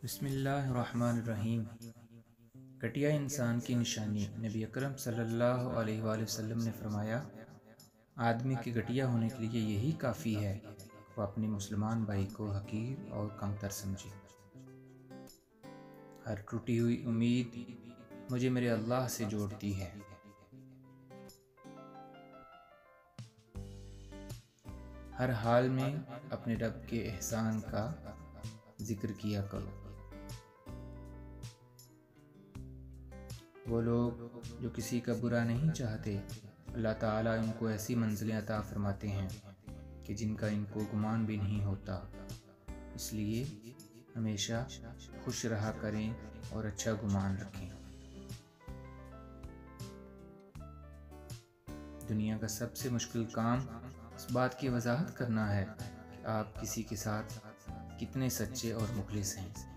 बिस्मिल्लाहिर्रहमानिर्रहीम। घटिया इंसान की निशानी। नबी अकरम सल्लल्लाहु अलैहि वसल्लम ने फरमाया, आदमी के घटिया होने के लिए यही काफ़ी है वो अपने मुसलमान भाई को हकीर और कमतर समझे। हर टूटी हुई उम्मीद मुझे मेरे अल्लाह से जोड़ती है। हर हाल में अपने रब के एहसान का जिक्र किया करो। वो लोग जो किसी का बुरा नहीं चाहते, अल्लाह ताला उनको ऐसी मंजिलें अता फरमाते हैं कि जिनका इनको गुमान भी नहीं होता। इसलिए हमेशा खुश रहा करें और अच्छा गुमान रखें। दुनिया का सबसे मुश्किल काम इस बात की वजाहत करना है कि आप किसी के साथ कितने सच्चे और मुखलिस हैं।